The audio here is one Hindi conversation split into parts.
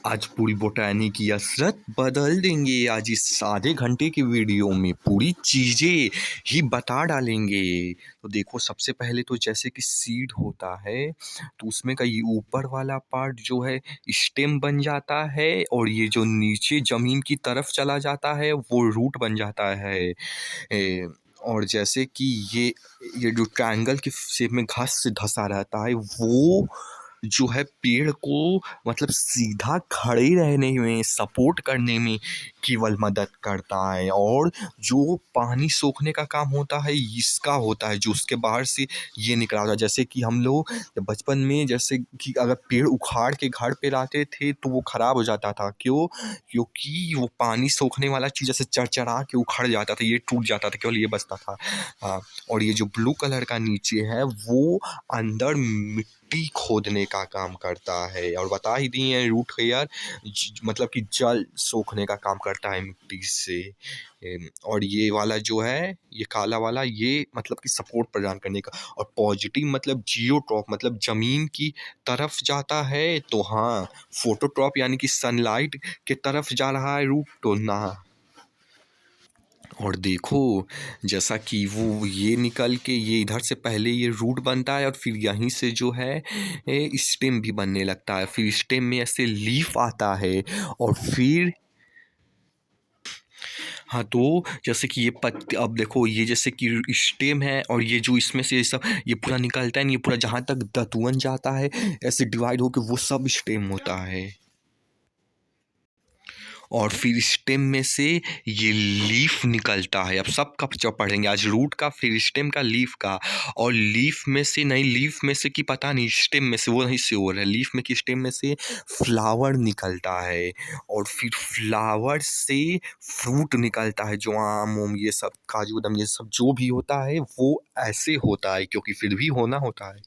आज पूरी बोटानी की असरत बदल देंगे। आज इस आधे घंटे की वीडियो में पूरी चीज़ें ही बता डालेंगे। तो देखो, सबसे पहले तो जैसे कि सीड होता है, तो उसमें का ये ऊपर वाला पार्ट जो है स्टेम बन जाता है, और ये जो नीचे ज़मीन की तरफ चला जाता है वो रूट बन जाता है। और जैसे कि ये जो ट्रायंगल के शेप में घास से धंसा रहता है, वो जो है पेड़ को मतलब सीधा खड़े रहने में, सपोर्ट करने में केवल मदद करता है। और जो पानी सोखने का काम होता है इसका होता है, जो उसके बाहर से ये निकला होता है। जैसे कि हम लोग जब बचपन में, जैसे कि अगर पेड़ उखाड़ के घर पे लाते थे तो वो खराब हो जाता था। क्यों? क्योंकि वो पानी सोखने वाला चीज़ जैसे चरचरा के उखड़ जाता था, ये टूट जाता था, केवल ये बचता था। हाँ, और ये जो ब्लू कलर का नीचे है वो अंदर मिट्टी खोदने का काम करता है। और बता ही दिए हैं, रूट हेयर मतलब कि जल सोखने का काम करता है मिट्टी से। और ये वाला जो है, ये काला वाला, ये मतलब कि सपोर्ट प्रदान करने का। और पॉजिटिव मतलब जियोट्रॉप, मतलब ज़मीन की तरफ जाता है। तो हाँ, फोटोट्रॉप यानी कि सनलाइट के तरफ जा रहा है रूट, तो ना। और देखो, जैसा कि वो ये निकल के ये इधर से पहले ये रूट बनता है, और फिर यहीं से जो है स्टेम भी बनने लगता है। फिर स्टेम में ऐसे लीफ आता है, और फिर हाँ, तो जैसे कि ये पत्ते, अब देखो ये जैसे कि स्टेम है, और ये जो इसमें से ये सब ये पूरा निकलता है, ये पूरा जहाँ तक दतुअन जाता है ऐसे डिवाइड होके वो सब स्टेम होता है। और फिर स्टेम में से ये लीफ निकलता है। अब सब का पढ़ेंगे आज, रूट का, फिर स्टेम का, लीफ का। और लीफ में से नहीं, लीफ में से कि पता नहीं, स्टेम में से वो नहीं श्योर है। लीफ में कि स्टेम में से फ्लावर निकलता है, और फिर फ्लावर से फ्रूट निकलता है, जो आम उम ये सब, काजू बादाम ये सब जो भी होता है वो ऐसे होता है, क्योंकि फिर भी होना होता है।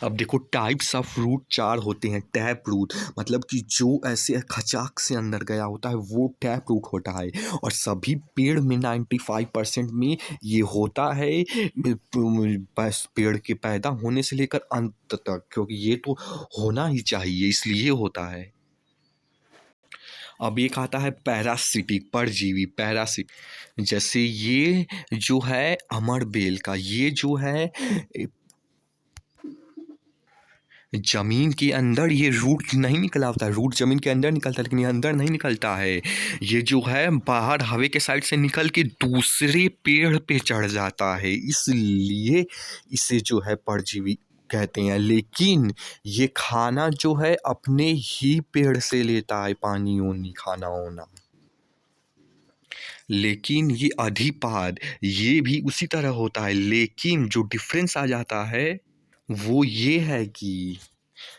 अब देखो, टाइप्स ऑफ रूट 4 होते हैं। टैप रूट मतलब कि जो ऐसे खचाक से अंदर गया होता है वो टैप रूट होता है। और सभी पेड़ में 95% में ये होता है, बस पेड़ के पैदा होने से लेकर अंत तक, क्योंकि ये तो होना ही चाहिए, इसलिए होता है। अब एक आता है पैरासिटिक, परजीवी, पैरासिट। जैसे ये जो है अमरबेल का, ये जो है ज़मीन के अंदर ये रूट नहीं निकला होता है। रूट ज़मीन के अंदर निकलता है, लेकिन ये अंदर नहीं निकलता है। ये जो है बाहर हवा के साइड से निकल के दूसरे पेड़ पे चढ़ जाता है, इसलिए इसे जो है परजीवी कहते हैं। लेकिन ये खाना जो है अपने ही पेड़ से लेता है, पानी-वानी, खाना-वाना। लेकिन ये अधिपाद, ये भी उसी तरह होता है, लेकिन जो डिफ़रेंस आ जाता है वो ये है कि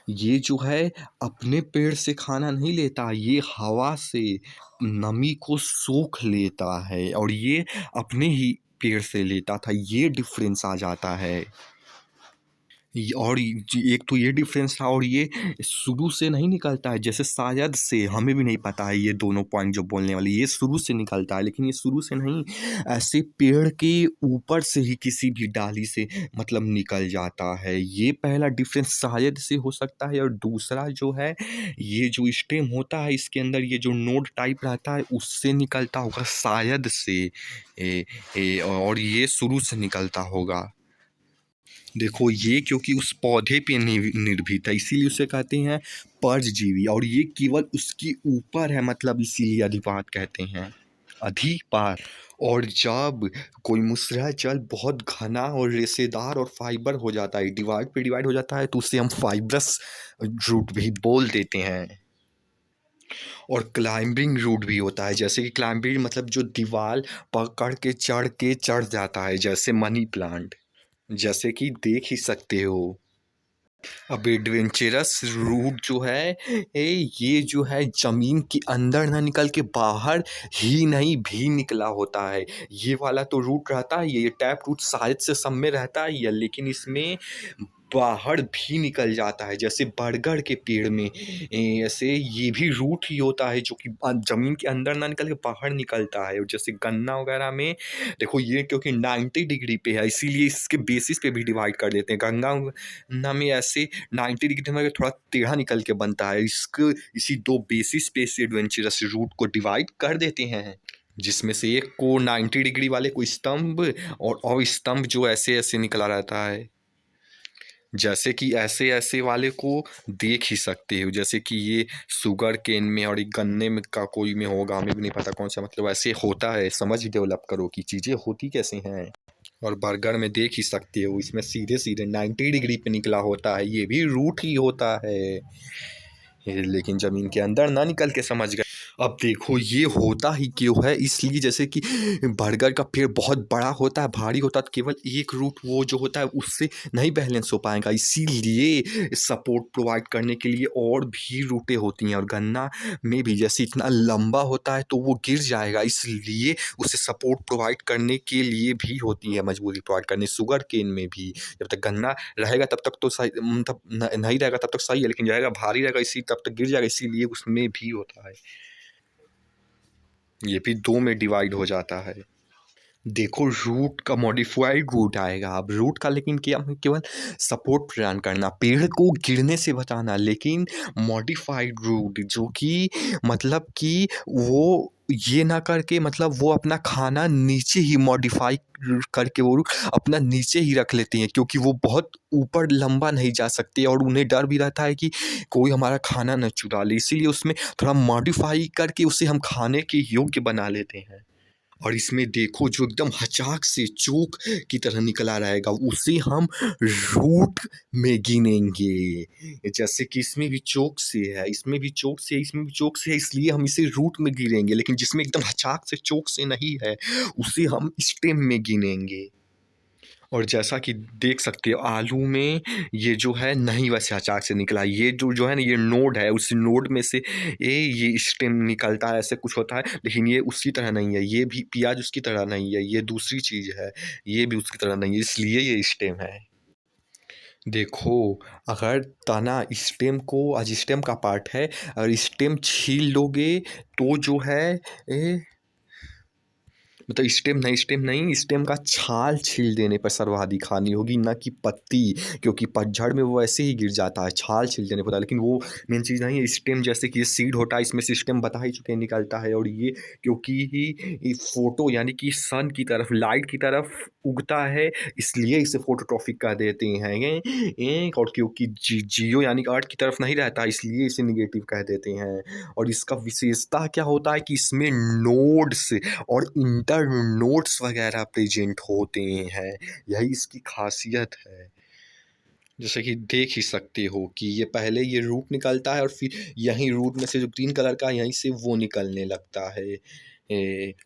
ये जो है अपने पेड़ से खाना नहीं लेता, ये हवा से नमी को सोख लेता है, और ये अपने ही पेड़ से लेता था, ये डिफरेंस आ जाता है। और एक तो ये डिफरेंस था, और ये शुरू से नहीं निकलता है, जैसे शायद से, हमें भी नहीं पता है ये दोनों पॉइंट जो बोलने वाले, ये शुरू से निकलता है, लेकिन ये शुरू से नहीं, ऐसे पेड़ के ऊपर से ही किसी भी डाली से मतलब निकल जाता है। ये पहला डिफरेंस शायद से हो सकता है। और दूसरा जो है, ये जो स्टेम होता है इसके अंदर ये जो नोड टाइप रहता है उससे निकलता होगा शायद से। और ये शुरू से निकलता होगा। देखो, ये क्योंकि उस पौधे पे निर्भीत है, इसीलिए उसे कहते हैं परजीवी। और ये केवल उसके ऊपर है, मतलब इसीलिए अधिपाद कहते हैं, अधिपाद। और जब कोई मूसला जल बहुत घना और रेशेदार और फाइबर हो जाता है, डिवाइड पे डिवाइड हो जाता है, तो उसे हम फाइब्रस रूट भी बोल देते हैं। और क्लाइंबिंग रूट भी होता है, जैसे कि क्लाइंबिंग मतलब जो दीवार पकड़ के चढ़ जाता है, जैसे मनी प्लांट, जैसे कि देख ही सकते हो। अब एडवेंचरस रूट जो है, ये जो है ज़मीन के अंदर ना निकल के बाहर ही नहीं भी निकला होता है। ये वाला तो रूट रहता है, ये टैप रूट शायद से सब में रहता ही है, लेकिन इसमें बाहर भी निकल जाता है। जैसे बरगद के पेड़ में ऐसे ये भी रूट ही होता है जो कि ज़मीन के अंदर ना निकल के बाहर निकलता है। और जैसे गन्ना वगैरह में देखो ये क्योंकि 90 डिग्री पे है इसीलिए इसके बेसिस पे भी डिवाइड कर देते हैं। गन्ना में ऐसे 90 डिग्री में थोड़ा टेढ़ा निकल के बनता है। इसको इसी 2 बेसिस पे इस एडवेंचरस रूट को डिवाइड कर देते हैं। जिसमें से एक को 90 डिग्री वाले को स्तंभ और स्तंभ जो ऐसे-ऐसे निकला रहता है। जैसे कि ऐसे-ऐसे वाले को देख ही सकते हो। जैसे कि ये शुगर केन में और एक गन्ने में का कोई में होगा, हमें भी नहीं पता कौन-सा मतलब ऐसे होता है। समझ डेवलप करो कि चीज़ें होती कैसे हैं। और बर्गर में देख ही सकते हो इसमें सीधे-सीधे 90 डिग्री पे निकला होता है। ये भी रूट ही होता है। लेकिन ज़मीन के अंदर ना निकल के समझ गए। अब देखो ये होता ही क्यों है इसलिए जैसे कि बरगद का पेड़ बहुत बड़ा होता है, भारी होता है तो केवल एक रूट वो जो होता है उससे नहीं बैलेंस हो पाएगा। इसीलिए सपोर्ट प्रोवाइड करने के लिए और भी रूटें होती हैं। और गन्ना में भी जैसे इतना लंबा होता है तो वो गिर जाएगा, इसलिए उसे सपोर्ट प्रोवाइड करने के लिए भी होती है, मजबूरी प्रोवाइड करनी। शुगर केन में भी जब तक गन्ना रहेगा तब तक तो सही, मतलब नहीं रहेगा तब तक सही है, लेकिन रहेगा भारी रहेगा इसी तब तक गिर जाएगा, इसीलिए उसमें भी होता है। ये भी 2 में डिवाइड हो जाता है। देखो रूट का मॉडिफाइड रूट आएगा। अब रूट का लेकिन क्या हमें केवल सपोर्ट प्रदान करना, पेड़ को गिरने से बचाना। लेकिन मॉडिफाइड रूट जो कि मतलब कि वो ये ना करके मतलब वो अपना खाना नीचे ही मॉडिफाई करके वो अपना नीचे ही रख लेती हैं, क्योंकि वो बहुत ऊपर लंबा नहीं जा सकते और उन्हें डर भी रहता है कि कोई हमारा खाना न चुरा ले। इसीलिए उसमें थोड़ा मॉडिफाई करके उसे हम खाने के योग्य बना लेते हैं। और इसमें देखो जो एकदम हचाक से चोक की तरह निकला रहेगा उसे हम रूट में गिनेंगे। जैसे कि इसमें भी चोक से है, इसमें भी चोक से है, इसमें भी चोक से है, इसलिए हम इसे रूट में गिनेंगे। लेकिन जिसमें एकदम हचाक से चोक से नहीं है उसे हम स्टेम में गिनेंगे। और जैसा कि देख सकते हो आलू में ये जो है नहीं वैसे अचाक से निकला। ये जो है ना ये नोड है, उस नोड में से ये स्टेम निकलता है, ऐसे कुछ होता है। लेकिन ये उसकी तरह नहीं है, ये भी प्याज उसकी तरह नहीं है, ये दूसरी चीज़ है। ये भी उसकी तरह नहीं है, इसलिए ये स्टेम है। देखो अगर तना स्टेम का पार्ट है, अगर स्टेम छील लोगे तो जो है मतलब स्टेम का छाल छील देने पर सर्वाधिक हानि होगी, ना कि पत्ती, क्योंकि पतझड़ में वो ऐसे ही गिर जाता है, छाल छील देने पर। लेकिन वो मेन चीज़ नहीं है। स्टेम जैसे कि ये सीड होता है, इसमें से स्टेम बता ही चुके हैं निकलता है। और ये क्योंकि ही फोटो यानी कि सन की तरफ, लाइट की तरफ उगता है, इसलिए इसे फोटोट्रॉपिक कह देते हैं। और क्योंकि जियो यानी कि अर्थ की तरफ नहीं रहता, इसलिए इसे निगेटिव कह देते हैं। और इसका विशेषता क्या होता है कि इसमें नोड्स और इंटर नोड्स वगैरह प्रेजेंट होते हैं, यही इसकी खासियत है। जैसे कि देख ही सकते हो कि ये पहले ये रूट निकलता है और फिर यहीं रूट में से जो ग्रीन कलर का यहीं से वो निकलने लगता है।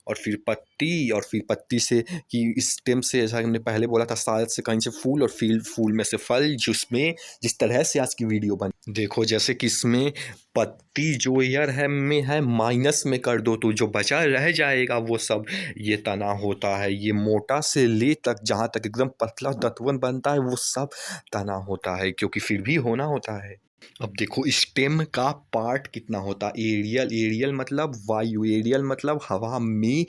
और फिर पत्ती से कि स्टेम से, जैसा हमने पहले बोला था, शायद से कहीं से फूल और फिर फूल में से फल, जिसमें जिस तरह से आज की वीडियो बनी। देखो जैसे कि इसमें पत्ती जो एयर है में है माइनस में कर दो तो जो बचा रह जाएगा वो सब ये तना होता है। ये मोटा से ले तक जहाँ तक एकदम पतला तत्वन बनता है वो सब तना होता है, क्योंकि फिर भी होना होता है। अब देखो स्टेम का पार्ट कितना होता है। एरियल मतलब वायु, एरियल मतलब हवा में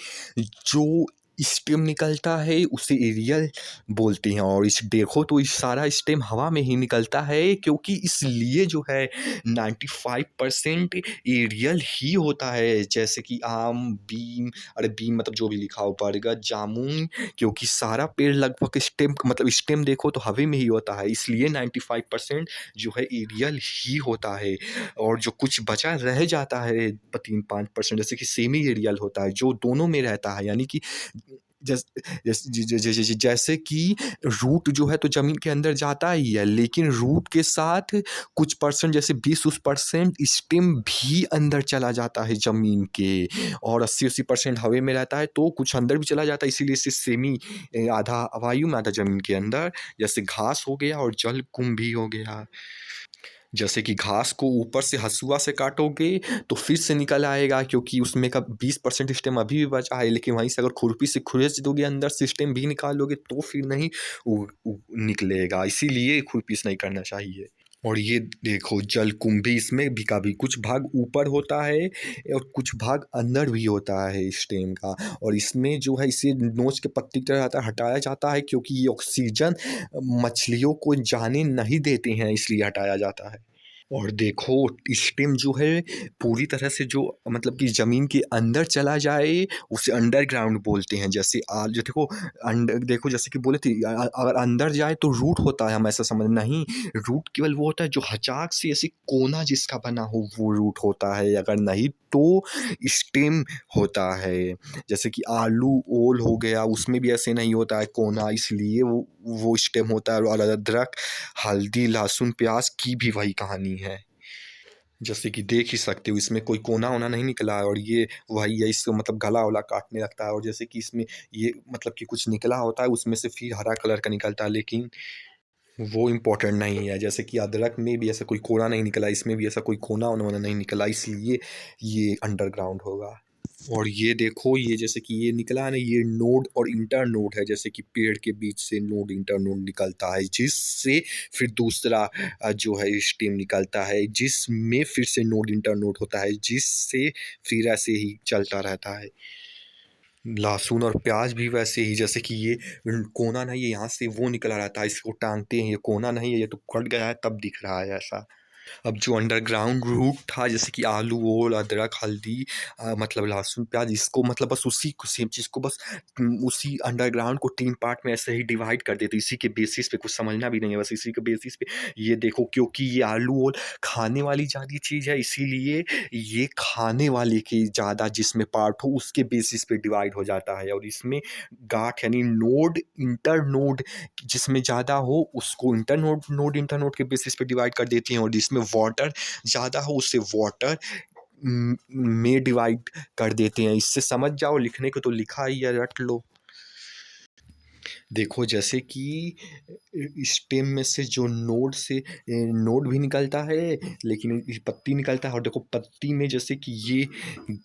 जो स्टेम निकलता है उसे एरियल बोलते हैं। और इस देखो तो इस सारा स्टेम हवा में ही निकलता है, क्योंकि इसलिए जो है 95% एरियल ही होता है। जैसे कि आम, बीम, अरे बीम मतलब जो भी लिखा हो, बरगद, जामुन, क्योंकि सारा पेड़ लगभग स्टेम मतलब स्टेम देखो तो हवा में ही होता है, इसलिए 95% जो है एरियल ही होता है। और जो कुछ बचा रह जाता है 3-5% जैसे कि सेमी एरियल होता है, जो दोनों में रहता है। यानी कि जैस जैस ज ज ज ज जैसे कि रूट जो है तो ज़मीन के अंदर जाता ही है, लेकिन रूट के साथ कुछ परसेंट जैसे 20-30% स्टेम भी अंदर चला जाता है ज़मीन के, और 80-80% हवा में रहता है, तो कुछ अंदर भी चला जाता है। इसीलिए इसे सेमी आधा वायु में आधा ज़मीन के अंदर, जैसे घास हो गया और जल कुंभ भी हो गया। जैसे कि घास को ऊपर से हँसुआ से काटोगे तो फिर से निकल आएगा, क्योंकि उसमें का 20% स्टेम अभी भी बचा है, लेकिन वहीं से अगर खुरपी से खुरेच दोगे अंदर से स्टेम भी निकालोगे तो फिर नहीं निकलेगा, इसीलिए खुरपी से नहीं करना चाहिए। और ये देखो जलकुंभी, इसमें भी कभी कुछ भाग ऊपर होता है और कुछ भाग अंदर भी होता है स्टेम का, और इसमें जो है इसे नोच के पत्ती की तरह आता हटाया जाता है, क्योंकि ये ऑक्सीजन मछलियों को जाने नहीं देते हैं, इसलिए हटाया जाता है। और देखो स्टेम जो है पूरी तरह से जो मतलब कि ज़मीन के अंदर चला जाए उसे अंडरग्राउंड बोलते हैं। जैसे जो देखो देखो जैसे कि बोले थे अगर अंदर जाए तो रूट होता है, हम ऐसा समझ नहीं, रूट केवल वो होता है जो हचाक से ऐसे कोना जिसका बना हो वो रूट होता है, अगर नहीं तो स्टेम होता है। जैसे कि आलू ओल हो गया उसमें भी ऐसे नहीं होता है कोना, इसलिए वो स्टेम होता है। और अदरक हल्दी लहसुन प्याज की भी वही कहानी है। जैसे कि देख ही सकते हो इसमें कोई कोना वोना नहीं निकला है, और ये वही है, इसको मतलब गला वला काटने लगता है। और जैसे कि इसमें ये मतलब कि कुछ निकला होता है उसमें से फिर हरा कलर का निकलता है, लेकिन वो इम्पोर्टेंट नहीं है। जैसे कि अदरक में भी ऐसा कोई कोना नहीं निकला, इसमें भी ऐसा कोई कोना वोना नहीं निकला, इसलिए ये अंडरग्राउंड होगा। और ये देखो ये जैसे कि ये निकला है ना, ये नोड और इंटर नोड है। जैसे कि पेड़ के बीच से नोड इंटर नोड निकलता है, जिससे फिर दूसरा जो है स्टेम निकलता है, जिसमें फिर से नोड इंटर नोड होता है, जिससे फिर ऐसे ही चलता रहता है। लहसुन और प्याज भी वैसे ही, जैसे कि ये कोना नहीं है, यहाँ से वो निकला रहता है, इसको टांगते हैं, ये कोना नहीं है, ये तो कट गया है तब दिख रहा है ऐसा। अब जो अंडरग्राउंड रूट था जैसे कि आलू ओल अदरक हल्दी मतलब लहसुन प्याज, इसको मतलब बस उसी को सेम चीज़ को बस उसी अंडरग्राउंड को 3 पार्ट में ऐसे ही डिवाइड कर देते, इसी के बेसिस पे, कुछ समझना भी नहीं है, बस इसी के बेसिस पे। ये देखो क्योंकि ये आलू ओल खाने वाली ज़्यादा चीज़ है, इसीलिए ये खाने वाले की ज़्यादा जिसमें पार्ट हो उसके बेसिस पे डिवाइड हो जाता है। और इसमें गाँठ यानी नोड इंटर नोड जिसमें ज़्यादा हो उसको इंटरनोड नोड इंटरनोड के बेसिस पे डिवाइड कर देती हैं, और जिसमें वाटर ज़्यादा हो उससे वाटर में डिवाइड कर देते हैं। इससे समझ जाओ, लिखने को तो लिखा ही है, रट लो। देखो जैसे कि स्टेम में से जो नोड से नोड भी निकलता है, लेकिन पत्ती निकलता है। और देखो पत्ती में जैसे कि ये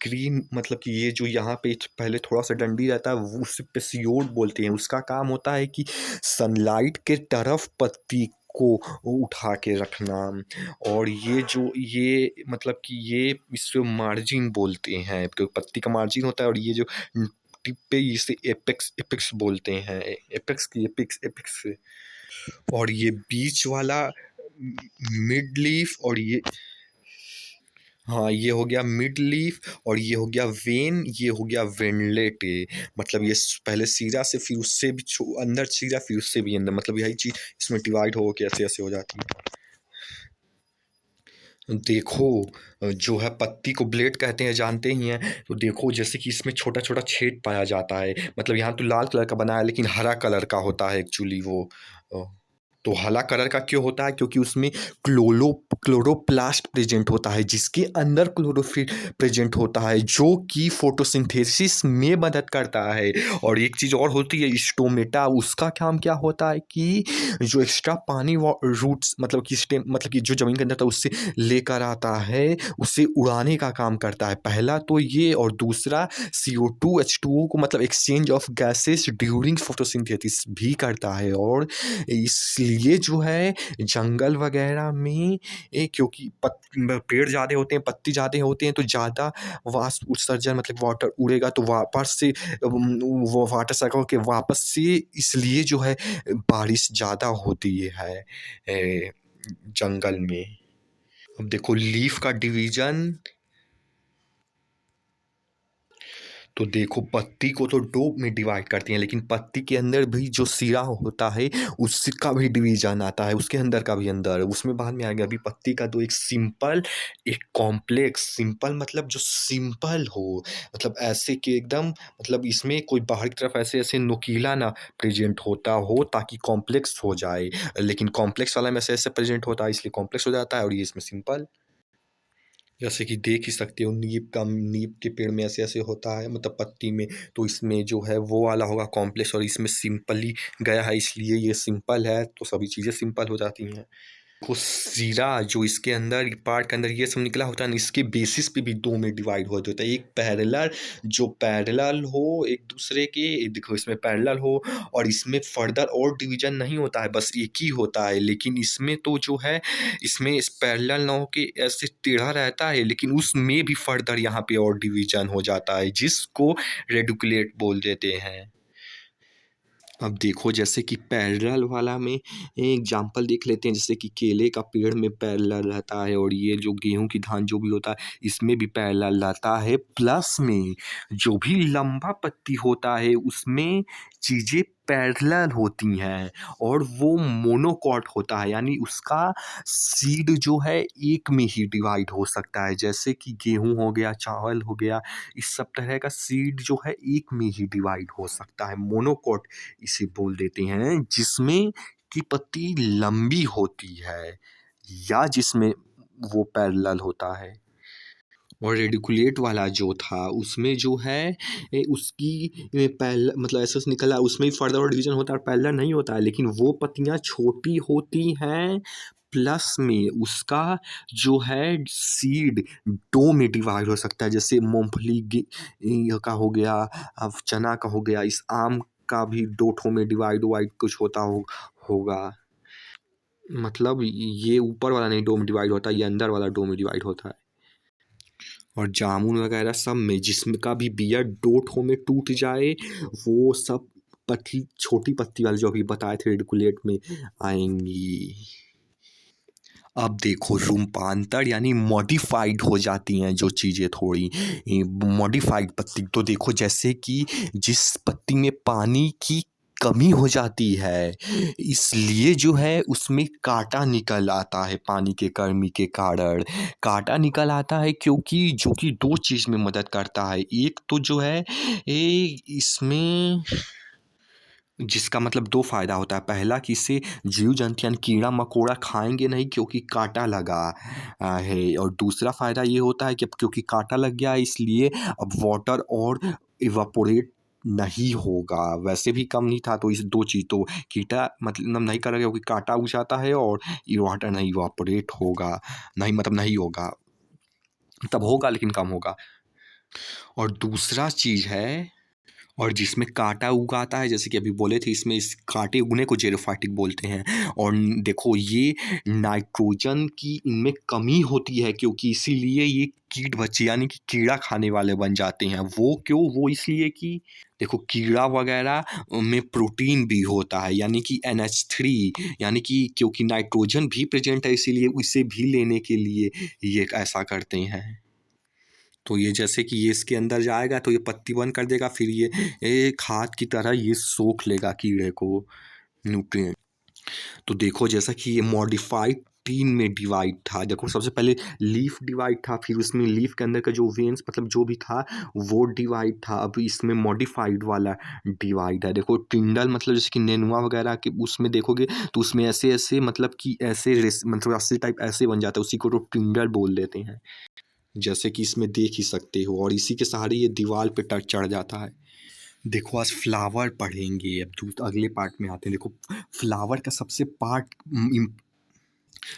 ग्रीन मतलब कि ये जो यहाँ पे पहले थोड़ा सा डंडी रहता है वो उसे पेसियोड बोलते हैं। उसका काम होता है कि सनलाइट के तरफ पत्ती को उठा के रखना। और ये जो ये मतलब कि ये इसको मार्जिन बोलते हैं, तो पत्ती का मार्जिन होता है। और ये जो टिप पे इसे एपेक्स एपेक्स बोलते हैं, एपेक्स की एपेक्स एपेक्स से। और ये बीच वाला मिड लीफ, और ये हाँ ये हो गया मिड लीफ, और ये हो गया वेन, ये हो गया वेनलेट। मतलब ये पहले सीरा से फिर उससे भी अंदर सीरा फिर उससे भी अंदर, मतलब यही चीज़ इसमें डिवाइड हो के ऐसे ऐसे हो जाती है। देखो जो है पत्ती को ब्लेड कहते हैं, जानते ही हैं। तो देखो जैसे कि इसमें छोटा छोटा छेद पाया जाता है, मतलब यहाँ तो लाल कलर का बना है लेकिन हरा कलर का होता है एक्चुअली वो। तो हरा कलर का क्यों होता है, क्योंकि उसमें क्लोरोप्लास्ट प्रेजेंट होता है, जिसके अंदर क्लोरोफिल प्रेजेंट होता है, जो कि फोटोसिंथेसिस में मदद करता है। और एक चीज़ और होती है स्टोमेटा, उसका काम क्या होता है कि जो एक्स्ट्रा पानी रूट्स मतलब कि स्टेम मतलब कि जो ज़मीन के अंदर था उससे लेकर आता है, उसे उड़ाने का काम करता है। पहला तो ये, और दूसरा CO2 H2O को मतलब exchange of gases during photosynthesis भी करता है। और इसलिए जो है जंगल वगैरह में क्योंकि पेड़ ज़्यादा होते हैं पत्ती ज़्यादा होते हैं तो ज़्यादा वाष्प उत्सर्जन मतलब वाटर उड़ेगा, तो वापस से वो वाटर साइकिल के वापस से इसलिए जो है बारिश ज़्यादा होती है जंगल में। अब देखो लीफ का डिवीजन, तो देखो पत्ती को तो दो में डिवाइड करती हैं, लेकिन पत्ती के अंदर भी जो सिरा होता है उसका भी डिवीजन आता है, उसके अंदर का भी अंदर, उसमें बाद में आएगा। अभी पत्ती का तो एक सिंपल एक कॉम्प्लेक्स, सिंपल मतलब जो सिंपल हो, मतलब ऐसे कि एकदम मतलब इसमें कोई बाहर की तरफ ऐसे ऐसे नुकीला ना प्रेजेंट होता हो ताकि कॉम्प्लेक्स हो जाए, लेकिन कॉम्प्लेक्स वाला में ऐसे ऐसे प्रेजेंट होता है इसलिए कॉम्प्लेक्स हो जाता है, और ये इसमें सिंपल। जैसे कि देख ही सकते हो नीम के पेड़ में ऐसे-ऐसे होता है मतलब पत्ती में, तो इसमें जो है वो वाला होगा कॉम्प्लेक्स, और इसमें सिंपली गया है इसलिए ये सिंपल है, तो सभी चीज़ें सिंपल हो जाती हैं। कोशिरा जो इसके अंदर पार्ट के अंदर ये सब निकला होता है ना, इसके बेसिस पे भी दो में डिवाइड हो जाता है। एक पैरेलल, जो पैरेलल हो एक दूसरे के, देखो इसमें पैरेलल हो और इसमें फर्दर और डिवीजन नहीं होता है, बस एक ही होता है। लेकिन इसमें तो जो है, इसमें इस पैरेलल ना हो के ऐसे टेढ़ा रहता है, लेकिन उसमें भी फर्दर यहाँ पे और डिवीजन हो जाता है, जिसको रेडिकुलेट बोल देते हैं। अब देखो जैसे कि पैरेलल वाला में एग्जाम्पल देख लेते हैं, जैसे कि केले का पेड़ में पैरेलल रहता है, और ये जो गेहूं की धान जो भी होता है इसमें भी पैरेलल रहता है। प्लस में जो भी लंबा पत्ती होता है उसमें चीजें पैरेलल होती हैं, और वो मोनोकॉट होता है, यानी उसका सीड जो है एक में ही डिवाइड हो सकता है। जैसे कि गेहूं हो गया, चावल हो गया, इस सब तरह का सीड जो है एक में ही डिवाइड हो सकता है। मोनोकॉट इसे बोल देते हैं, जिसमें की पत्ती लंबी होती है या जिसमें वो पैरेलल होता है। और रेडिकुलेट वाला जो था उसमें जो है उसकी पैरेलल मतलब ऐसे से निकला, उसमें भी फर्दर और डिवीजन होता है और पैरेलल नहीं होता है, लेकिन वो पत्तियां छोटी होती हैं। प्लस में उसका जो है सीड दो में डिवाइड हो सकता है, जैसे मूंगफली का हो गया, अब चना का हो गया, इस आम का भी दो ठो में डिवाइड वाइड कुछ होता होगा। मतलब ये ऊपर वाला नहीं दो में डिवाइड होता, ये अंदर वाला दो में डिवाइड होता है। और जामुन वगैरह सब में जिसमें का भी बिया दो ठो में टूट जाए, वो सब पत्ती छोटी पत्ती वाले जो अभी बताए थे रेडिकुलेट में आएंगी। अब देखो रूपांतर यानी मॉडिफाइड हो जाती हैं जो चीज़ें थोड़ी मॉडिफाइड पत्ती, तो देखो जैसे कि जिस पत्ती में पानी की कमी हो जाती है, इसलिए जो है उसमें कांटा निकल आता है पानी के कमी के कारण। कांटा निकल आता है क्योंकि जो कि दो चीज़ में मदद करता है। एक तो जो है इसमें जिसका मतलब दो फ़ायदा होता है। पहला कि इससे जीव-जंतु यानी कीड़ा-मकोड़ा खाएँगे नहीं क्योंकि काँटा लगा है, और दूसरा फ़ायदा ये होता है कि अब क्योंकि काँटा लग गया है इसलिए अब वाटर और इवापोरेट नहीं होगा। वैसे भी कम नहीं था, तो इस दो चीज़ तो कीटा मतलब नहीं करेगा क्योंकि काँटा उग जाता है, और ये वाटर नहीं इवापोरेट होगा, नहीं मतलब नहीं होगा। तब होगा लेकिन कम होगा। और दूसरा चीज़ है, और जिसमें काँटा उगाता है, जैसे कि अभी बोले थे, इसमें इस काँटे उगने को जेरोफाइटिक बोलते हैं। और देखो ये नाइट्रोजन की इनमें कमी होती है, क्योंकि इसीलिए ये कीट बच्चे यानी कि कीड़ा खाने वाले बन जाते हैं। वो क्यों? वो इसलिए कि देखो कीड़ा वगैरह में प्रोटीन भी होता है, यानी कि NH3, यानी कि क्योंकि नाइट्रोजन भी प्रेजेंट है इसीलिए इसे भी लेने के लिए ये ऐसा करते हैं। तो ये जैसे कि ये इसके अंदर जाएगा तो ये पत्ती बंद कर देगा, फिर ये खाद की तरह ये सोख लेगा कीड़े को, न्यूट्रिएंट। तो देखो जैसा कि ये मॉडिफाइड 3 में डिवाइड था। देखो सबसे पहले लीफ डिवाइड था, फिर उसमें लीफ के अंदर का जो वेन्स मतलब जो भी था वो डिवाइड था। अब इसमें मॉडिफाइड वाला डिवाइड है। देखो टिंडल मतलब जैसे कि नेनुआ वगैरह के उसमें देखोगे तो उसमें ऐसे-ऐसे मतलब कि ऐसे मतलब रस्सी टाइप ऐसे बन जाता है, उसी को तो टिंडल बोल देते हैं। जैसे कि इसमें देख ही सकते हो, और इसी के सहारे ये दीवार पे चढ़ जाता है। देखो आज फ्लावर पढ़ेंगे, अब अगले पार्ट में आते हैं। देखो फ्लावर का सबसे पार्ट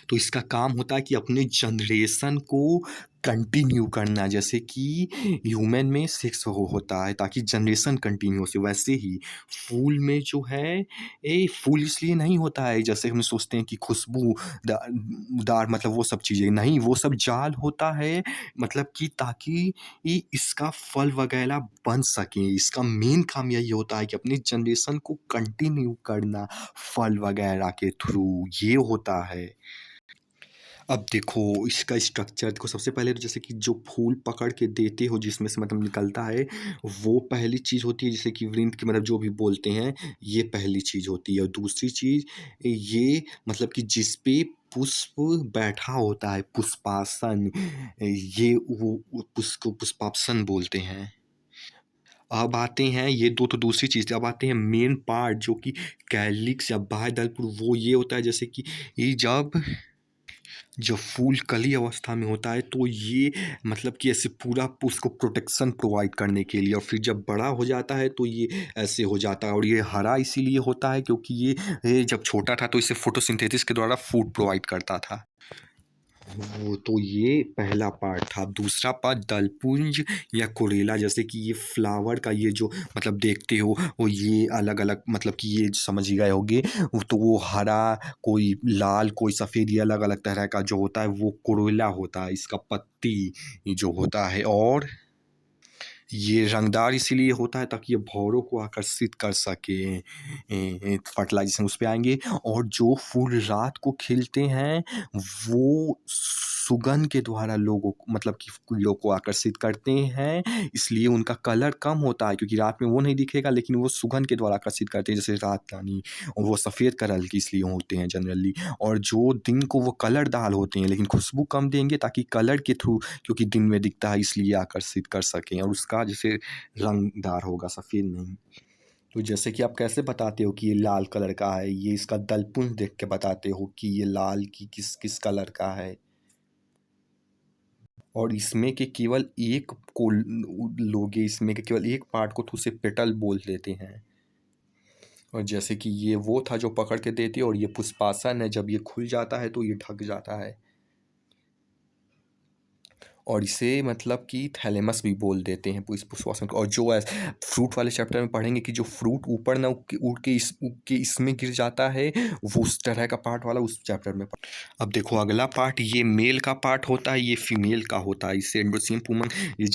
तो इसका काम होता है कि अपने जनरेशन को कंटिन्यू करना, जैसे कि ह्यूमन में सेक्स होता है ताकि जनरेशन कंटिन्यू हो। वैसे ही फूल में जो है फूल इसलिए नहीं होता है जैसे हम सोचते हैं कि खुशबू दार मतलब वो सब चीज़ें नहीं, वो सब जाल होता है, मतलब कि ताकि इसका फल वगैरह बन सके। इसका मेन काम यही होता है कि अपनी जनरेशन को कंटिन्यू करना फल वगैरह के थ्रू, ये होता है। अब देखो इसका स्ट्रक्चर देखो, सबसे पहले तो जैसे कि जो फूल पकड़ के देते हो जिसमें से मतलब निकलता है, वो पहली चीज़ होती है, जैसे कि वृंत की मतलब जो भी बोलते हैं, ये पहली चीज़ होती है। और दूसरी चीज़ ये मतलब कि जिस पे पुष्प बैठा होता है, पुष्पासन, ये वो पुष्प को पुष्पासन बोलते हैं। अब आते हैं ये दो तो दूसरी चीज़ थी, अब आते हैं मेन पार्ट जो कि कैलिक्स या बाह्य दल, वो ये होता है जैसे कि ये जब जब फूल कली अवस्था में होता है तो ये मतलब कि ऐसे पूरा उसको प्रोटेक्शन प्रोवाइड करने के लिए, और फिर जब बड़ा हो जाता है तो ये ऐसे हो जाता है। और ये हरा इसीलिए होता है क्योंकि ये जब छोटा था तो इसे फोटोसिंथेसिस के द्वारा फूड प्रोवाइड करता था। वो तो ये पहला पार्ट था। अब दूसरा पार्ट दलपुंज या कोरेला, जैसे कि ये फ्लावर का ये जो मतलब देखते हो वो ये अलग अलग मतलब कि ये समझ ही गए होंगे। तो वो हरा, कोई लाल, कोई सफ़ेद, ये अलग अलग तरह का जो होता है वो कोरेला होता है। इसका पत्ती जो होता है, और ये रंगदार इसीलिए होता है ताकि ये भौरों को आकर्षित कर सके। फर्टिलाइजेशन उस पे आएंगे। और जो फूल रात को खिलते हैं वो सुगंध के द्वारा लोगों को मतलब कि कीड़ों को आकर्षित करते हैं, इसलिए उनका कलर कम होता है क्योंकि रात में वो नहीं दिखेगा, लेकिन वो सुगंध के द्वारा आकर्षित करते हैं, जैसे रात रानी। और वो सफ़ेद कलर की इसलिए होते हैं जनरली। और जो दिन को वो कलरदार होते हैं लेकिन खुशबू कम देंगे ताकि कलर के थ्रू, क्योंकि दिन में दिखता है इसलिए आकर्षित कर सकें, और उसका जैसे रंगदार होगा, सफ़ेद नहीं। तो जैसे कि आप कैसे बताते हो कि ये लाल कलर का है, ये इसका दलपुंज देख के बताते हो कि ये लाल की किस किस कलर का है। और इसमें के केवल एक को लोगे, इसमें के केवल एक पार्ट को तो उसे पेटल बोल देते हैं। और जैसे कि ये वो था जो पकड़ के देती है, और ये पुष्पासन है, जब ये खुल जाता है तो ये ढक जाता है। और इसे मतलब कि थैलेमस भी बोल देते हैं इस पुष्पासन को। और जो फ्रूट वाले चैप्टर में पढ़ेंगे कि जो फ्रूट ऊपर ना उड़ के इसमें गिर जाता है, वो उस तरह का पार्ट वाला उस चैप्टर में अब देखो अगला पार्ट, ये मेल का पार्ट होता है, ये फीमेल का होता है। इससे एंडोसियम पुमन, ये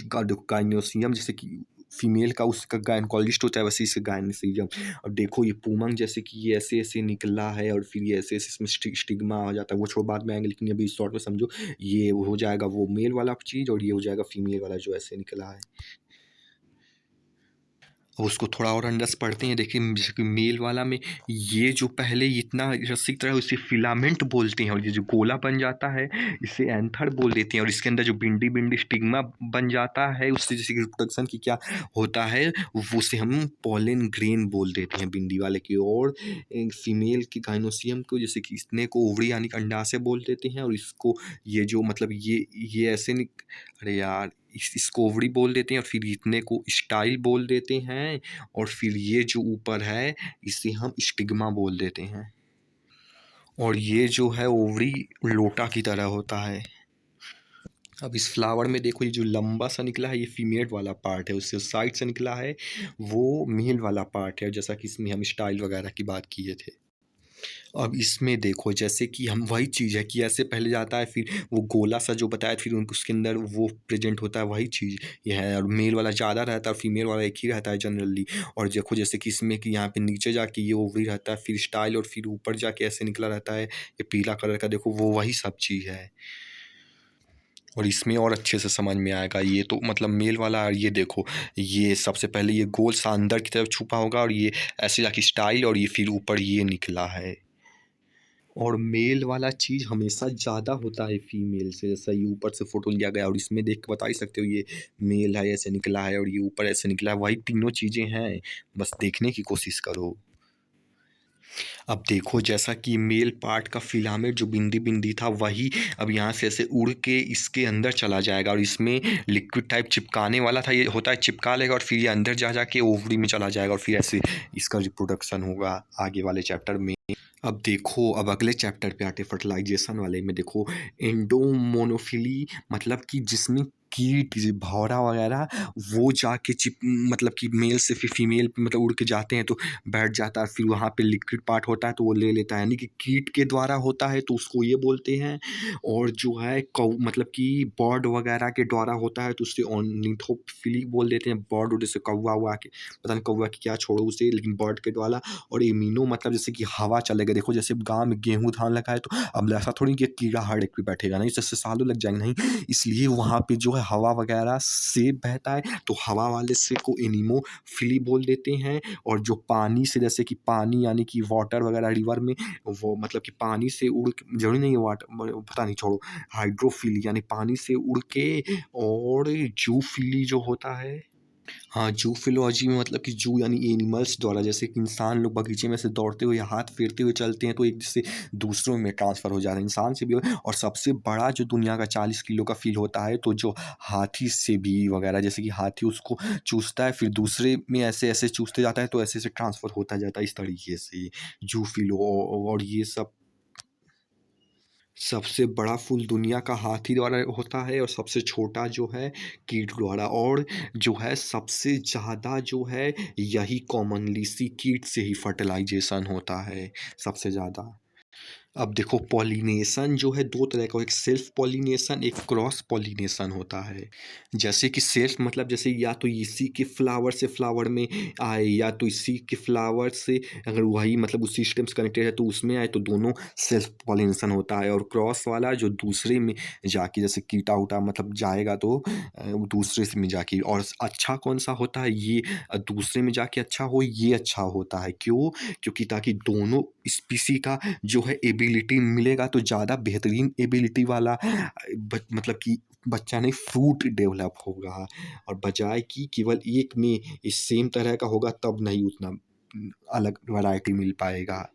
गाइनोसियम, जैसे कि फीमेल का उसका गायनकोलॉजिस्ट होता है, वैसे इसका गायनोसियम। अब देखो ये पूमंग जैसे कि ये ऐसे ऐसे निकला है, और फिर ये ऐसे ऐसे इसमें स्टिग्मा आ जाता है, वो छोड़ बाद में आएंगे, लेकिन अभी शॉर्ट में समझो। ये हो जाएगा वो मेल वाला चीज़, और ये हो जाएगा फीमेल वाला जो ऐसे निकला है। और उसको थोड़ा और अंदर से पढ़ते हैं, देखिए जैसे कि मेल वाला में ये जो पहले इतना रस्सी की तरह, उसे फिलामेंट बोलते हैं, और ये जो गोला बन जाता है इसे एंथर बोल देते हैं। और इसके अंदर जो बिंडी बिंडी स्टिग्मा बन जाता है, उससे जैसे कि रिप्रोडक्शन की क्या होता है, वो से हम पॉलन ग्रेन बोल देते हैं बिंदी वाले की। और फीमेल की गाइनोसियम को जैसे कि इसने को ओवरी यानी कि अंडाशय बोल देते हैं, और इसको ये जो मतलब ये ऐसे अरे यार, इसको ओवरी बोल देते हैं, और फिर इतने को स्टाइल बोल देते हैं, और फिर ये जो ऊपर है इसे हम स्टिग्मा बोल देते हैं। और ये जो है ओवरी लोटा की तरह होता है। अब इस फ्लावर में देखो, ये जो लंबा सा निकला है ये फीमेल वाला पार्ट है, उससे साइड से निकला है वो मेल वाला पार्ट है, जैसा कि इसमें हम स्टाइल वगैरह की बात किए थे। अब इसमें देखो जैसे कि हम वही चीज़ है कि ऐसे पहले जाता है, फिर वो गोला सा जो बताया, फिर उनको उसके अंदर वो प्रेजेंट होता है, वही चीज़ ये है। और मेल वाला ज़्यादा रहता है, फीमेल वाला एक ही रहता है जनरली। और देखो जैसे कि इसमें कि यहाँ पे नीचे जाके ये ओवरी रहता है, फिर स्टाइल, और फिर ऊपर जाके ऐसे निकला रहता है ये पीला कलर का, देखो वो वही सब चीज़ है। और इसमें और अच्छे से समझ में आएगा, ये तो मतलब मेल वाला। और ये देखो, ये सबसे पहले ये गोल सा अंदर की तरफ छुपा होगा, और ये ऐसे जाके स्टाइल, और ये फिर ऊपर ये निकला है। और मेल वाला चीज़ हमेशा ज़्यादा होता है फीमेल से, जैसा ये ऊपर से फ़ोटो लिया गया, और इसमें देख के बता ही सकते हो ये मेल है, ऐसे निकला है, और ये ऊपर ऐसे निकला है, वही तीनों चीज़ें हैं, बस देखने की कोशिश करो। अब देखो जैसा कि मेल पार्ट का फिलामेंट जो बिंदी बिंदी था, वही अब यहाँ से ऐसे उड़ के इसके अंदर चला जाएगा, और इसमें लिक्विड टाइप चिपकाने वाला था, ये होता है चिपका लेगा, और फिर ये अंदर जा जाके ओवरी में चला जाएगा, और फिर ऐसे इसका रिप्रोडक्शन होगा आगे वाले चैप्टर में। अब देखो, अब अगले चैप्टर पे आते फर्टिलाइजेशन वाले में। देखो एंडोमोनोफिली मतलब कि जिसमें कीट भौरा वगैरह वो जाके चिप मतलब कि मेल से फिर फीमेल पे मतलब उड़ के जाते हैं तो बैठ जाता है, फिर वहाँ पे लिक्विड पार्ट होता है तो वो ले लेता है, यानी कि कीट के द्वारा होता है तो उसको ये बोलते हैं। और जो है कौ मतलब कि बर्ड वगैरह के द्वारा होता है तो उससे ऑर्निथोफिली बोल देते हैं, बर्ड जैसे कौवा हुआ के, पता नहीं कौवा की क्या छोड़ो उसे, लेकिन बर्ड के द्वारा। और एमिनो मतलब जैसे कि हवा चलेगा, देखो जैसे गाँव में गेहूँ धान लगा है तो अब ऐसा थोड़ी कि कीड़ा हर एक पे बैठेगा, नहीं, इससे सालों लग जाएंगे, नहीं, इसलिए वहाँ पे जो है हवा वगैरह से बहता है तो हवा वाले से को एनिमोफिली बोल देते हैं। और जो पानी से, जैसे कि पानी यानी कि वाटर वगैरह रिवर में, वो मतलब कि पानी से उड़ के, जरूरी नहीं है वाटर, पता नहीं छोड़ो, हाइड्रोफिली यानी पानी से उड़ के। और जूफिली जो होता है हाँ, ज़ूफ़िलॉजी में मतलब कि ज़ू यानी एनिमल्स द्वारा, जैसे कि इंसान लोग बगीचे में से दौड़ते हुए या हाथ फेरते हुए चलते हैं तो एक से दूसरों में ट्रांसफ़र हो जा रहे हैं। इंसान से भी और सबसे बड़ा जो दुनिया का 40 किलो का फ़ील होता है, तो जो हाथी से भी वग़ैरह, जैसे कि हाथी उसको चूसता है फिर दूसरे में ऐसे-ऐसे चूसते जाता है तो ऐसे-ऐसे ट्रांसफ़र होता जाता है, इस तरीके से ज़ूफ़िलो और ये सब सबसे बड़ा फूल दुनिया का हाथी द्वारा होता है और सबसे छोटा जो है कीट द्वारा, और जो है सबसे ज़्यादा जो है यही कॉमनली सी कीट से ही फर्टिलाइजेशन होता है सबसे ज़्यादा। अब देखो पॉलिनेशन जो है 2 तरह का, एक सेल्फ पॉलिनेशन, एक क्रॉस पॉलिनेशन होता है। जैसे कि सेल्फ मतलब जैसे या तो इसी के फ्लावर से फ्लावर में आए या तो इसी के फ्लावर से अगर वही मतलब उसी स्टेम से कनेक्टेड है तो उसमें आए, तो दोनों सेल्फ पॉलिनेशन होता है। और क्रॉस वाला जो दूसरे में जाके जैसे कीटा-उटा मतलब जाएगा तो दूसरे से में जाके, और अच्छा कौन-सा होता है ये दूसरे में जाके अच्छा हो, ये अच्छा होता है। क्यों? क्योंकि ताकि दोनों स्पीशी का जो है एबिलिटी मिलेगा तो ज़्यादा बेहतरीन एबिलिटी वाला मतलब कि बच्चा नहीं फ्रूट डेवलप होगा, और बजाय कि केवल एक में इस सेम तरह का होगा तब नहीं उतना अलग वैरायटी मिल पाएगा।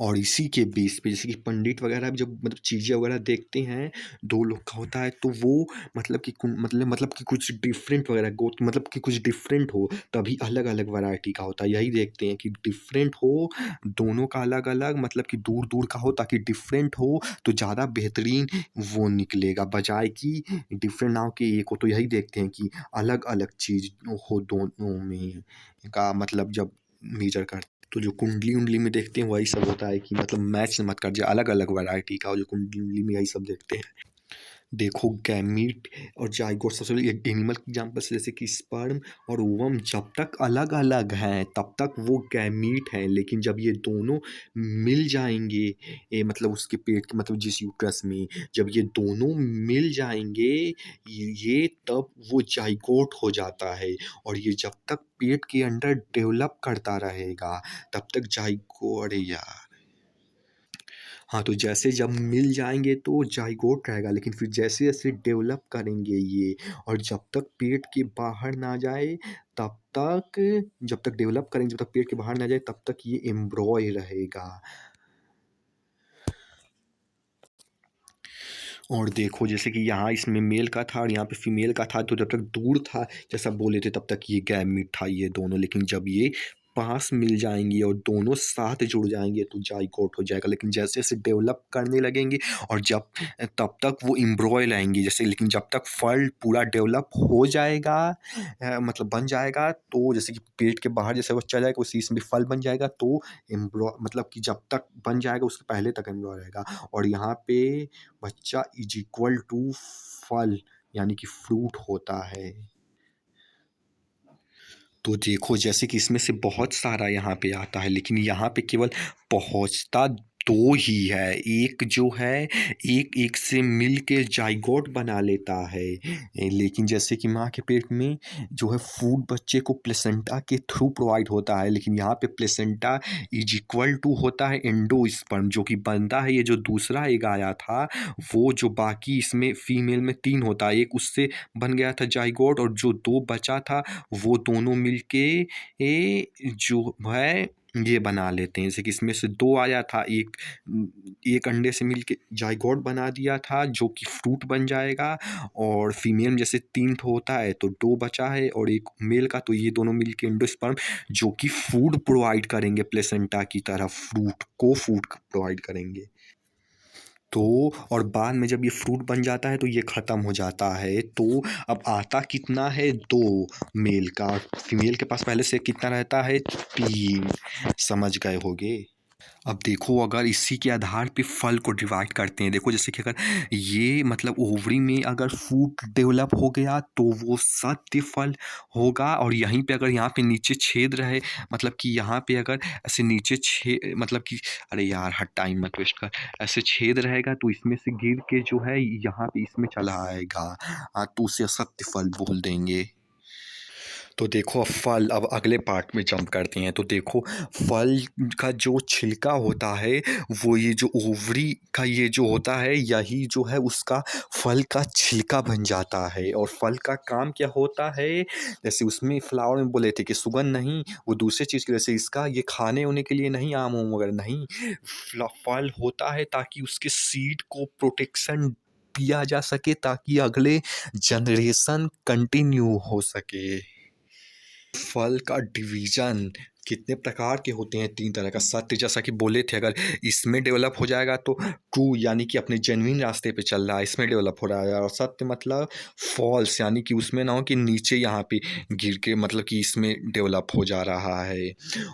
और इसी के बेस पे जैसे कि पंडित वगैरह जब मतलब चीज़ें वगैरह देखते हैं, 2 लोग का होता है तो वो मतलब कि मतलब कि कुछ डिफरेंट वगैरह गोत मतलब कि कुछ डिफरेंट हो, तभी अलग-अलग वैरायटी का होता है। यही देखते हैं कि डिफरेंट हो, दोनों का अलग-अलग मतलब कि दूर-दूर का हो ताकि डिफरेंट हो तो ज़्यादा बेहतरीन वो निकलेगा, बजाए कि डिफरेंट ना हो के एक हो। तो यही देखते हैं कि अलग-अलग चीज़ हो दोनों में का मतलब जब मेजर करते हैं। तो जो कुंडली-वुंडली में देखते हैं वही सब होता है कि मतलब मैच मत कर जाए, अलग-अलग वैरायटी का हो, जो कुंडली-वुंडली में यही सब देखते हैं। देखो गैमीट और जाइगोट सबसे पहले एनिमल एग्जांपल्स जैसे कि स्पर्म और ओवम जब तक अलग-अलग हैं तब तक वो गैमीट हैं, लेकिन जब ये दोनों मिल जाएँगे मतलब उसके पेट के मतलब जिस यूट्रस में जब ये दोनों मिल जाएँगे ये तब वो जाइगोट हो जाता है, और ये जब तक पेट के अंदर डेवलप करता रहेगा तब तक जाइगो अरे यार! हाँ, तो जैसे जब मिल जाएँगे तो ज़ाइगोट रहेगा, लेकिन फिर जैसे-जैसे डेवलप करेंगे ये और जब तक पेट के बाहर ना जाए तब तक जब तक डेवलप करेंगे, जब तक पेट के बाहर ना जाए तब तक ये एम्ब्रॉय रहेगा। और देखो जैसे कि यहाँ इसमें मेल का था और यहाँ पे फीमेल का था, तो जब तक दूर था जैसा बोले थे तब तक ये गैमीट था ये दोनों, लेकिन जब ये पास मिल जाएँगे और दोनों साथ जुड़ जाएँगे तो ज़ाइगोट हो जाएगा। लेकिन जैसे-जैसे डेवलप करने लगेंगे और जब तब तक वो एम्ब्रॉय लाएँगे जैसे, लेकिन जब तक फल पूरा डेवलप हो जाएगा मतलब बन जाएगा तो जैसे कि पेट के बाहर जैसे वो चला जाएगा उसी में फल बन जाएगा तो मतलब कि जब तक बन जाएगा उसके पहले तक एम्ब्रॉय रहेगा। और यहाँ पे बच्चा इज इक्वल टू फल यानी कि फ्रूट होता है। तो देखो जैसे कि इसमें से बहुत सारा यहाँ पे आता है, लेकिन यहाँ पे केवल पहुँचता 2 ही है। एक जो है एक-एक से मिल के ज़ाइगोट बना लेता है। लेकिन जैसे कि माँ के पेट में जो है फूड बच्चे को प्लेसेंटा के थ्रू प्रोवाइड होता है, लेकिन यहाँ पे प्लेसेंटा इज इक्वल टू होता है एंडोस्पर्म जो कि बनता है ये जो दूसरा एग आया था, वो जो बाकी इसमें फीमेल में 3 होता है। एक उससे बन गया था ज़ाइगोट और जो 2 बचा था वो दोनों मिलके जो है ये बना लेते हैं। जैसे कि इसमें से 2 आया था, एक अंडे से मिलके ज़ाइगोट बना दिया था जो कि फ्रूट बन जाएगा, और फीमेल में जैसे 3 ठो होता है तो 2 बचा है और 1 मेल का, तो ये दोनों मिलके एंडोस्पर्म जो कि फूड प्रोवाइड करेंगे प्लेसेंटा की तरह, फ्रूट को फूड प्रोवाइड करेंगे। तो और बाद में जब ये फ्रूट बन जाता है तो ये ख़त्म हो जाता है। तो अब आता कितना है 2 मेल का, फीमेल के पास पहले से कितना रहता है 3, समझ गए होंगे। अब देखो अगर इसी के आधार पे फल को डिवाइड करते हैं, देखो जैसे कि अगर ये मतलब ओवरी में अगर फूट डेवलप हो गया तो वो सत्य फल होगा, और यहीं पे अगर यहाँ पे नीचे छेद रहे मतलब कि यहाँ पे अगर ऐसे नीचे मतलब कि अरे यार हट टाइम मत वेस्ट कर, ऐसे छेद रहेगा तो इसमें से गिर के जो है यहाँ पे इसमें चला आएगा, तो उसे असत्य फल बोल देंगे। तो देखो अब फल, अब अगले पार्ट में जंप करते हैं। तो देखो फल का जो छिलका होता है, वो ये जो ओवरी का ये जो होता है, यही जो है उसका फल का छिलका बन जाता है। और फल का काम क्या होता है, जैसे उसमें फ्लावर में बोले थे कि सुगंध नहीं, वो दूसरे चीज़ की वजह से, इसका ये खाने होने के लिए नहीं, आम वाम वगैरह नहीं, फल होता है ताकि उसके सीड को प्रोटेक्शन दिया जा सके, ताकि अगले जनरेशन कंटिन्यू हो सके। फल का डिवीजन कितने प्रकार के होते हैं, 3 तरह का। सत्य, जैसा कि बोले थे, अगर इसमें डेवलप हो जाएगा तो ट्रू यानी कि अपने जेन्युइन रास्ते पे चल रहा है, इसमें डेवलप हो रहा है। और सत्य मतलब फॉल्स, यानी कि उसमें ना हो कि नीचे यहाँ पे गिर के, मतलब कि इसमें डेवलप हो जा रहा है।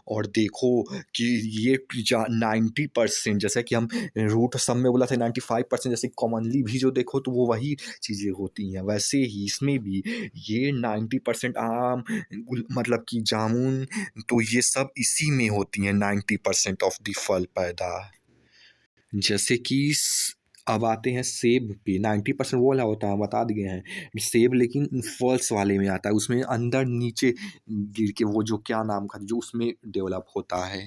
और देखो कि ये 90%, जैसे कि हम रूट सब में बोला था 95%, जैसे कॉमनली भी जो देखो तो वो वही चीज़ें होती हैं, वैसे ही इसमें भी ये 90% आम, मतलब कि जामुन, तो ये सब इसी में होती हैं 90% ऑफ द फल पैदा। जैसे कि अब आते हैं सेब पे। 90% वो वाला होता है, बता दिए हैं सेब, लेकिन फल्स वाले में आता है, उसमें अंदर नीचे गिर के वो जो क्या नाम का जो उसमें डेवलप होता है।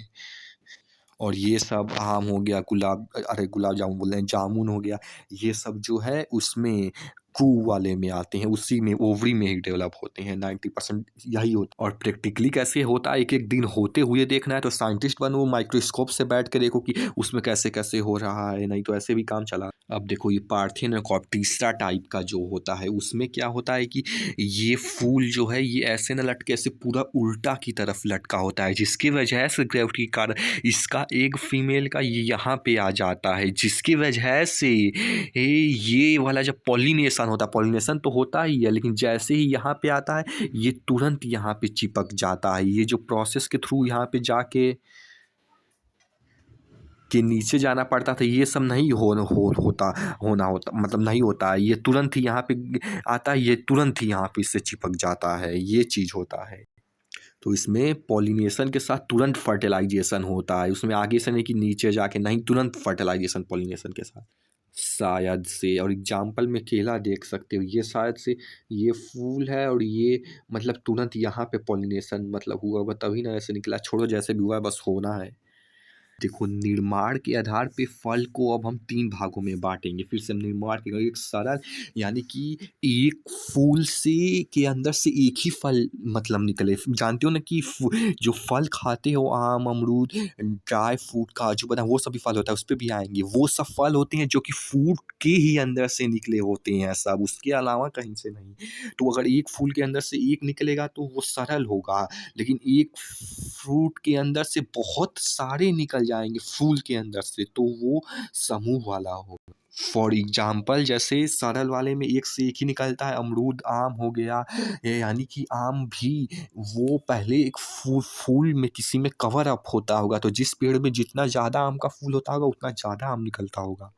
और ये सब आम हो गया, गुलाब जामुन बोल रहे हैं, जामुन हो गया, ये सब जो है उसमें ट्रू वाले में आते हैं, उसी में ओवरी में ही डेवलप होते हैं। 90% यही होता है। और प्रैक्टिकली कैसे होता है, एक एक दिन होते हुए देखना है तो साइंटिस्ट बनो, माइक्रोस्कोप से बैठ के देखो कि उसमें कैसे कैसे हो रहा है, नहीं तो ऐसे भी काम चला। अब देखो ये पार्थेनोकॉर्प तीसरा टाइप का जो होता है, उसमें क्या होता है कि ये फूल जो है ये ऐसे न लटके, ऐसे पूरा उल्टा की तरफ लटका होता है, जिसकी वजह से ग्रेविटी के कारण इसका एक फीमेल का ये यहाँ पे आ जाता है, जिसकी वजह से ये वाला जब पॉलिनेशन होता है, पॉलिनेशन तो होता ही है, लेकिन जैसे ही यहाँ पे आता है ये तुरंत यहाँ पे चिपक जाता है। ये जो प्रोसेस के थ्रू यहाँ पे जाके के नीचे जाना पड़ता था, ये सब नहीं होना होता, मतलब नहीं होता है, ये तुरंत ही यहाँ पे आता है, ये तुरंत ही यहाँ पे इससे चिपक जाता है, ये चीज़ होता है। तो इसमें पॉलिनेशन के साथ तुरंत फर्टिलाइजेशन होता है, उसमें आगे से नहीं कि नीचे जाके, नहीं, तुरंत फर्टिलाइजेशन पॉलिनेशन के साथ। शायद से, और एग्जाम्पल में केला देख सकते हो, ये शायद से ये फूल है, और ये मतलब तुरंत यहाँ पे पॉलिनेशन मतलब हुआ होगा, तभी ना ऐसे निकला। छोड़ो, जैसे भी हुआ है, बस होना है। देखो निर्माण के आधार पे फल को अब हम 3 भागों में बाँटेंगे। फिर से हम निर्माण के एक सरल, यानी कि एक फूल से के अंदर से एक ही फल मतलब निकले। जानते हो ना कि जो फल खाते हो, आम, अमरूद, ड्राई फ्रूट, काजू, बादाम, वो सभी फल होता है, उस पे भी आएँगे। वो सब फल होते हैं जो कि फ्रूट के ही अंदर से निकले होते हैं सब, उसके अलावा कहीं से नहीं। तो अगर एक फूल के अंदर से एक निकलेगा तो वो सरल होगा, लेकिन एक फ्रूट के अंदर से बहुत सारे निकल जाएँगे फूल के अंदर से, तो वो समूह वाला होगा। फॉर एग्ज़ाम्पल, जैसे सरल वाले में एक से एक ही निकलता है, अमरूद, आम हो गया, यानी कि आम भी वो पहले एक फूल में किसी में कवर अप होता होगा, तो जिस पेड़ में जितना ज़्यादा आम का फूल होता होगा, उतना ज़्यादा आम निकलता होगा।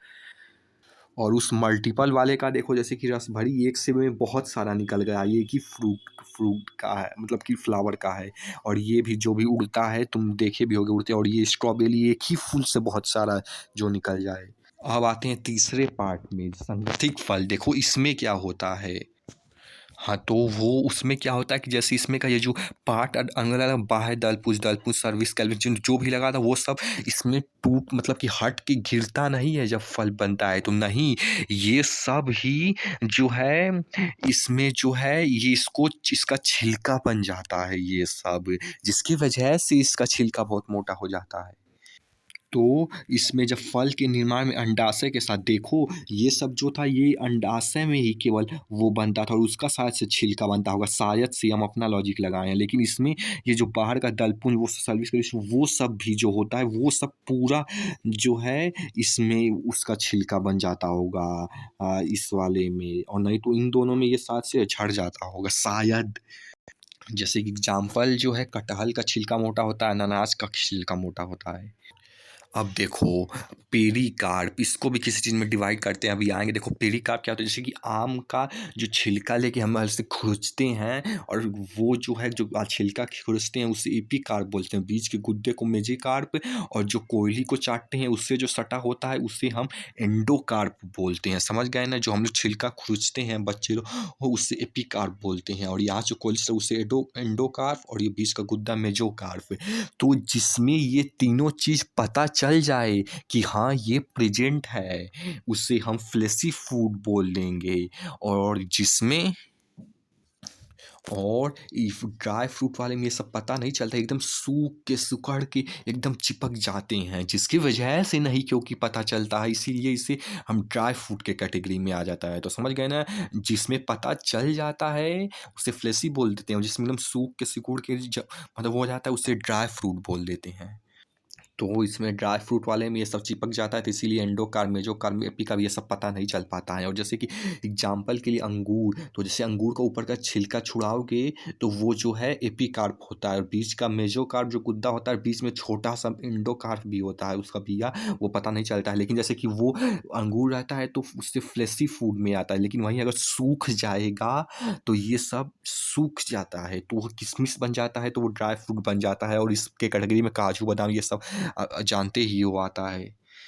और उस मल्टीपल वाले का देखो, जैसे कि रस भरी एक से में बहुत सारा निकल गया, ये एक ही फ्रूट फ्रूट का है, मतलब कि फ्लावर का है। और ये भी जो भी उड़ता है, तुम देखे भी होगे उड़ते, और ये स्ट्रॉबेरी एक ही फूल से बहुत सारा जो निकल जाए। अब आते हैं तीसरे पार्ट में, संगठित फल। देखो इसमें क्या होता है, हाँ, तो वो उसमें क्या होता है कि जैसे इसमें का ये जो पार्ट अलग-अलग बाह्य दलपुंज, सर्विस कैल्विन, जो भी लगा था वो सब इसमें टूट, मतलब कि हट के गिरता नहीं है जब फल बनता है, तो नहीं, ये सब ही जो है इसमें जो है ये इसका छिलका बन जाता है ये सब, जिसकी वजह से इसका छिलका बहुत मोटा हो जाता है। तो इसमें जब फल के निर्माण में अंडाशय के साथ देखो, ये सब जो था ये अंडाशय में ही केवल वो बनता था, और उसका शायद से छिलका बनता होगा, शायद से, हम अपना लॉजिक लगाए हैं। लेकिन इसमें ये जो बाहर का दलपुंज, वो सर्विस कैल्विन, वो सब भी जो होता है, वो सब पूरा जो है इसमें उसका छिलका बन जाता होगा, इस वाले में। और नहीं तो इन दोनों में ये शायद से झड़ जाता होगा शायद। जैसे कि एग्जाम्पल जो है, कटहल का छिलका मोटा होता है, अनानास का छिलका मोटा होता है। अब देखो, पेरिकार्प इसको भी किसी चीज़ में डिवाइड करते हैं, अभी आएँगे। देखो पेरिकार्प क्या होता है, जैसे कि आम का जो छिलका लेके हम ऐसे खुरचते हैं और वो जो है जो छिलका खुरचते हैं उसे एपीकार्प बोलते हैं। बीच के गुद्दे को मेसोकार्प और जो कोयली को चाटते हैं उससे जो सटा होता है उसे हम एंडोकार्प बोलते हैं। समझ गए ना? जो हम लोग छिलका खुरचते हैं बच्चे लोग, वो उससे एपीकार्प बोलते हैं, और यहाँ जो कोयली से उसे एंडोकार्प, और ये बीच का गुद्दा मेसोकार्प। तो जिसमें ये तीनों चीज़ पता चल जाए कि हाँ ये प्रेजेंट है, उसे हम फ्लेशी फूड बोल देंगे। और जिसमें और इफ ड्राई फ्रूट वाले में ये सब पता नहीं चलता, एकदम सूख के सिकुड़ के एकदम चिपक जाते हैं, जिसकी वजह से नहीं क्योंकि पता चलता है, इसीलिए इसे हम ड्राई फ्रूट के कैटेगरी में आ जाता है। तो समझ गए ना? जिसमें पता चल जाता है उसे फ्लेशी बोल देते हैं, और जिसमें एकदम सूख के सिकुड़ के मतलब वो हो जाता है उसे ड्राई फ्रूट बोल देते हैं। तो इसमें ड्राई फ्रूट वाले में ये सब चिपक जाता है, तो इसीलिए एंडोकार्प, मेसोकार्प, एपीकार्प ये सब पता नहीं चल पाता है। और जैसे कि एग्जाम्पल के लिए अंगूर, तो जैसे अंगूर का ऊपर का छिलका छुड़ाओगे तो वो जो है एपीकार्प होता है, और बीच का मेसोकार्प जो गुद्दा होता है, बीच में छोटा सा एंडोकार्प भी होता है, उसका बिया वो पता नहीं चलता है। लेकिन जैसे कि वो अंगूर रहता है तो उससे फ्लेशी फूड में आता है, लेकिन वहीं अगर सूख जाएगा तो ये सब सूख जाता है, तो वो किशमिश बन जाता है, तो वो ड्राई फ्रूट बन जाता है। और इसके कैटेगरी में काजू बादाम ये सब जानते ही हो आता है।